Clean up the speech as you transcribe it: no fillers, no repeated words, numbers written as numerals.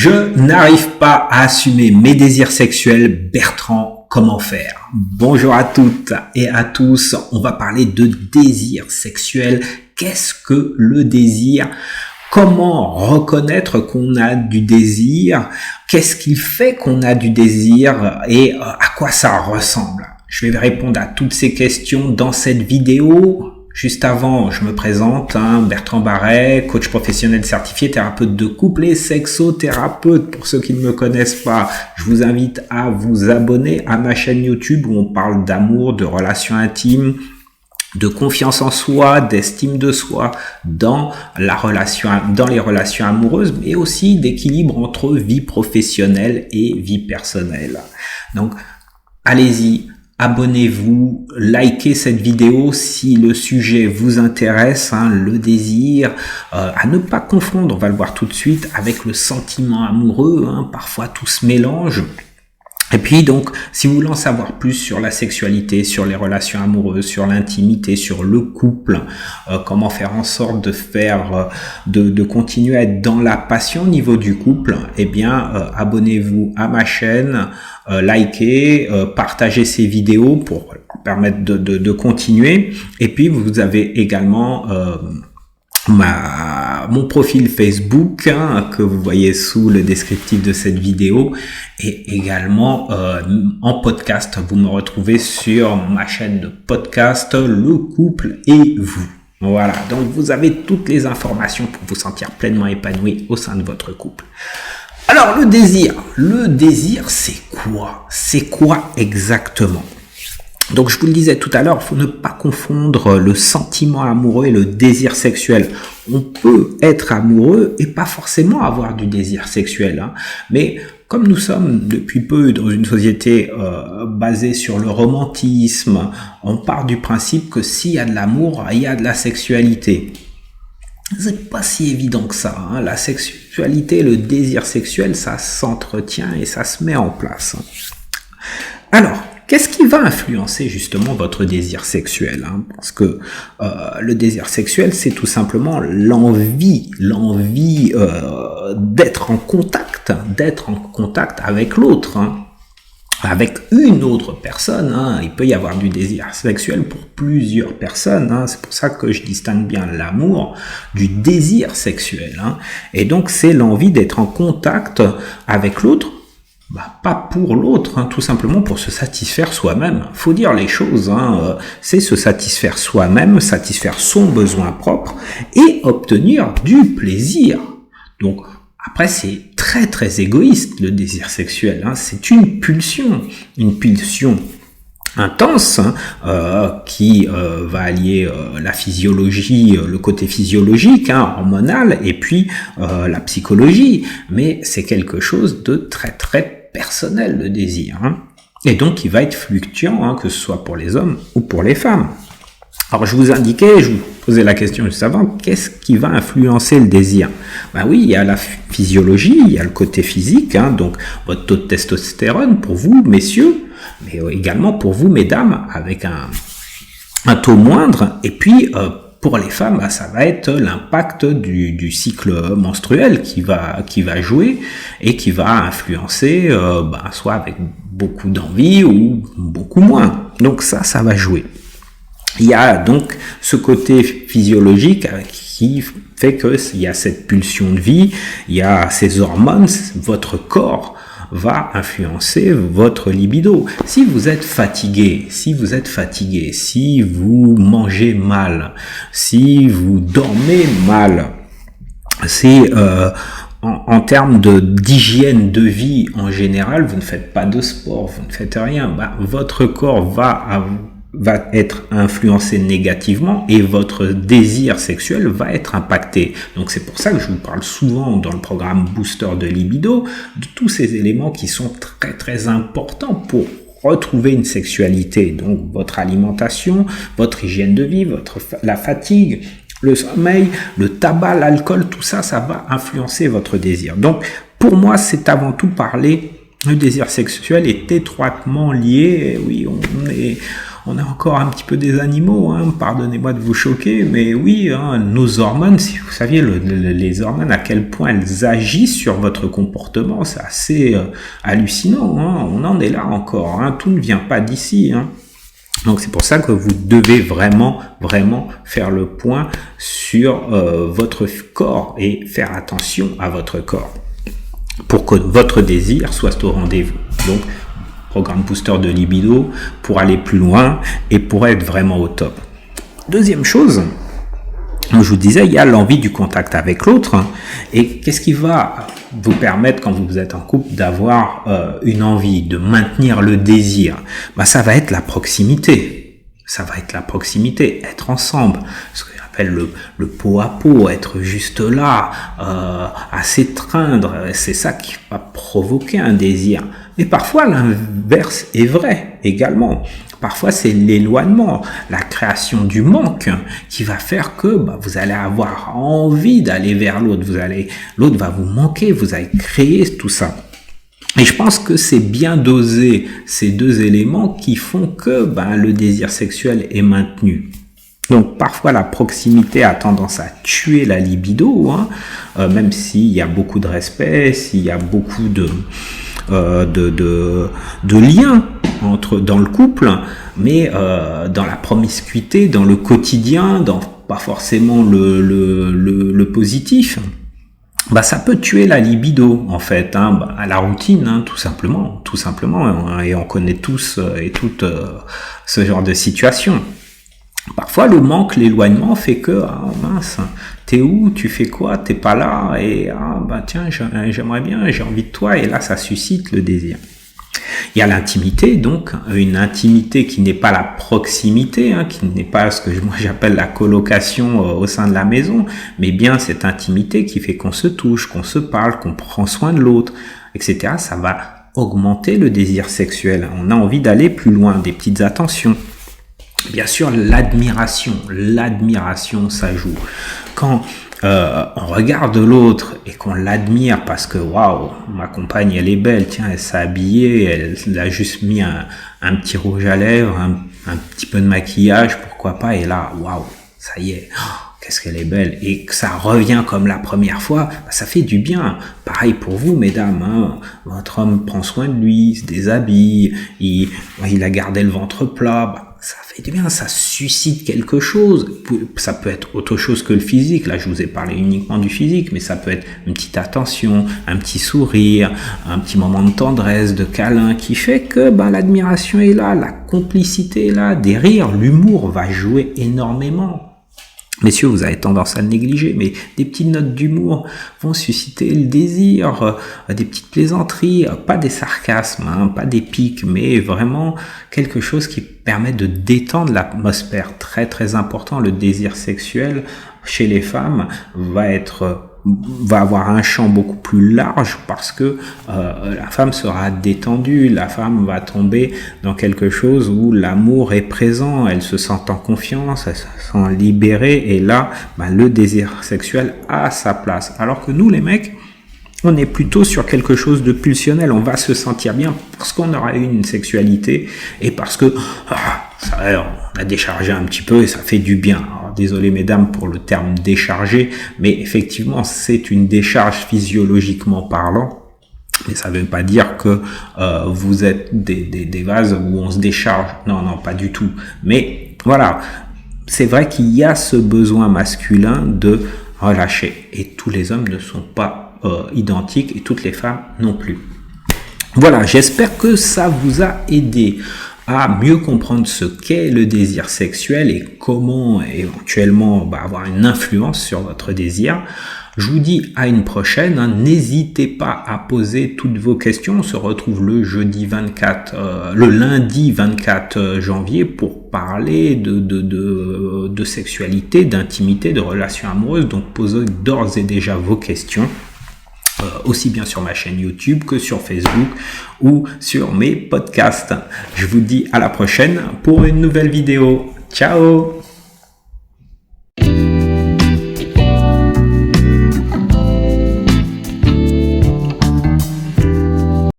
Je n'arrive pas à assumer mes désirs sexuels. Bertrand, comment faire? Bonjour à toutes et à tous. On va parler de désir sexuel. Qu'est-ce que le désir? Comment reconnaître qu'on a du désir? Qu'est-ce qui fait qu'on a du désir et à quoi ça ressemble? Je vais répondre à toutes ces questions dans cette vidéo. Juste avant, je me présente, Bertrand Barret, coach professionnel certifié, thérapeute de couple et sexothérapeute. Pour ceux qui ne me connaissent pas, je vous invite à vous abonner à ma chaîne YouTube où on parle d'amour, de relations intimes, de confiance en soi, d'estime de soi dans les relations amoureuses, mais aussi d'équilibre entre vie professionnelle et vie personnelle. Donc, allez-y. Abonnez-vous, likez cette vidéo si le sujet vous intéresse, le désir, à ne pas confondre, on va le voir tout de suite, avec le sentiment amoureux, parfois tout se mélange. Et puis donc, si vous voulez en savoir plus sur la sexualité, sur les relations amoureuses, sur l'intimité, sur le couple, comment faire en sorte de continuer à être dans la passion au niveau du couple, eh bien, abonnez-vous à ma chaîne, likez, partagez ces vidéos pour permettre de continuer. Et puis, vous avez également mon profil Facebook que vous voyez sous le descriptif de cette vidéo et également en podcast. Vous me retrouvez sur ma chaîne de podcast Le Couple et Vous. Voilà, donc vous avez toutes les informations pour vous sentir pleinement épanoui au sein de votre couple. Alors le désir c'est quoi? C'est quoi exactement? Donc je vous le disais tout à l'heure, il faut ne pas confondre le sentiment amoureux et le désir sexuel. On peut être amoureux et pas forcément avoir du désir sexuel, mais comme nous sommes depuis peu dans une société basée sur le romantisme, on part du principe que s'il y a de l'amour, il y a de la sexualité. C'est pas si évident que ça. La sexualité, le désir sexuel, ça s'entretient et ça se met en place. Alors, qu'est-ce qui va influencer justement votre désir sexuel? Parce que le désir sexuel, c'est tout simplement l'envie d'être en contact avec l'autre, avec une autre personne. Il peut y avoir du désir sexuel pour plusieurs personnes. C'est pour ça que je distingue bien l'amour du désir sexuel. Et donc, c'est l'envie d'être en contact avec l'autre. Pas pour l'autre, tout simplement pour se satisfaire soi-même. Faut dire les choses, c'est se satisfaire soi-même, satisfaire son besoin propre et obtenir du plaisir. Donc après c'est très très égoïste le désir sexuel, c'est une pulsion intense qui va allier la physiologie, le côté physiologique, hormonal, et puis la psychologie. Mais c'est quelque chose de très très personnel, le désir. Et donc il va être fluctuant, que ce soit pour les hommes ou pour les femmes. Alors je vous posais la question juste avant, qu'est-ce qui va influencer le désir? Oui, il y a la physiologie, il y a le côté physique, donc votre taux de testostérone pour vous, messieurs, mais également pour vous, mesdames, avec un taux moindre. Et puis pour les femmes, ça va être l'impact du cycle menstruel qui va jouer et qui va influencer, soit avec beaucoup d'envie ou beaucoup moins. Donc ça va jouer. Il y a donc ce côté physiologique qui fait qu'il y a cette pulsion de vie, il y a ces hormones, votre corps va influencer votre libido. Si vous êtes fatigué, si vous mangez mal, si vous dormez mal, c'est en termes d'hygiène de vie en général, vous ne faites pas de sport, vous ne faites rien, votre corps va être influencé négativement et votre désir sexuel va être impacté. Donc c'est pour ça que je vous parle souvent dans le programme Booster de Libido de tous ces éléments qui sont très très importants pour retrouver une sexualité. Donc votre alimentation, votre hygiène de vie, la fatigue, le sommeil, le tabac, l'alcool, tout ça va influencer votre désir. Donc pour moi c'est avant tout parler. Le désir sexuel est étroitement lié. Oui, on est encore un petit peu des animaux, hein, pardonnez-moi de vous choquer, mais oui, hein, nos hormones, si vous saviez les hormones, à quel point elles agissent sur votre comportement, c'est assez hallucinant, hein, on en est là encore, hein, tout ne vient pas d'ici, hein. Donc c'est pour ça que vous devez vraiment faire le point sur votre corps et faire attention à votre corps pour que votre désir soit au rendez-vous. Donc programme booster de libido pour aller plus loin et pour être vraiment au top. Deuxième chose, je vous disais, il y a l'envie du contact avec l'autre. Et qu'est-ce qui va vous permettre, quand vous êtes en couple, d'avoir une envie, de maintenir le désir? Ça va être la proximité. Ça va être la proximité, être ensemble. Ce que j'appelle le peau à peau, être juste là, à s'étreindre. C'est ça qui va provoquer un désir. Mais parfois, l'inverse est vrai également. Parfois, c'est l'éloignement, la création du manque qui va faire que vous allez avoir envie d'aller vers l'autre. L'autre va vous manquer, vous allez créer tout ça. Et je pense que c'est bien doser ces deux éléments qui font que le désir sexuel est maintenu. Donc parfois la proximité a tendance à tuer la libido, hein, même s'il y a beaucoup de respect, s'il y a beaucoup de liens dans le couple, mais dans la promiscuité, dans le quotidien, dans pas forcément le positif, ça peut tuer la libido en fait, hein, à la routine, hein, tout simplement, hein, et on connaît tous et toutes ce genre de situation. Parfois, le manque, l'éloignement fait que, mince, t'es où, tu fais quoi, t'es pas là, et tiens, j'aimerais bien, j'ai envie de toi, et là, ça suscite le désir. Il y a l'intimité, donc, une intimité qui n'est pas la proximité, hein, qui n'est pas ce que moi j'appelle la colocation au sein de la maison, mais bien cette intimité qui fait qu'on se touche, qu'on se parle, qu'on prend soin de l'autre, etc. Ça va augmenter le désir sexuel. On a envie d'aller plus loin, des petites attentions. Bien sûr, l'admiration, ça joue. Quand on regarde l'autre et qu'on l'admire parce que waouh, ma compagne elle est belle, tiens, elle s'est habillée, elle a juste mis un petit rouge à lèvres, un petit peu de maquillage, pourquoi pas, et là, waouh, ça y est, qu'est-ce qu'elle est belle, et que ça revient comme la première fois, ça fait du bien. Pareil pour vous, mesdames, hein, votre homme prend soin de lui, il se déshabille, il a gardé le ventre plat, ça fait du bien, ça suscite quelque chose. Ça peut être autre chose que le physique. Là, je vous ai parlé uniquement du physique, mais ça peut être une petite attention, un petit sourire, un petit moment de tendresse, de câlin, qui fait que l'admiration est là, la complicité est là, des rires, l'humour va jouer énormément. Messieurs, vous avez tendance à le négliger, mais des petites notes d'humour vont susciter le désir, des petites plaisanteries, pas des sarcasmes, hein, pas des pics, mais vraiment quelque chose qui permet de détendre l'atmosphère. Très très important, le désir sexuel chez les femmes va avoir un champ beaucoup plus large parce que la femme sera détendue, la femme va tomber dans quelque chose où l'amour est présent, elle se sent en confiance, elle se sent libérée, et là, le désir sexuel a sa place. Alors que nous, les mecs, on est plutôt sur quelque chose de pulsionnel, on va se sentir bien parce qu'on aura eu une sexualité et parce que on a déchargé un petit peu et ça fait du bien. Alors, désolé mesdames pour le terme décharger, mais effectivement c'est une décharge physiologiquement parlant. Mais ça ne veut pas dire que vous êtes des vases où on se décharge. Non, pas du tout. Mais voilà, c'est vrai qu'il y a ce besoin masculin de relâcher. Et tous les hommes ne sont pas identiques et toutes les femmes non plus. Voilà, j'espère que ça vous a aidé à mieux comprendre ce qu'est le désir sexuel et comment éventuellement avoir une influence sur votre désir. Je vous dis à une prochaine, hein. N'hésitez pas à poser toutes vos questions. On se retrouve le lundi 24 janvier pour parler de sexualité, d'intimité, de relations amoureuses. Donc posez d'ores et déjà vos questions. Aussi bien sur ma chaîne YouTube que sur Facebook ou sur mes podcasts. Je vous dis à la prochaine pour une nouvelle vidéo. Ciao!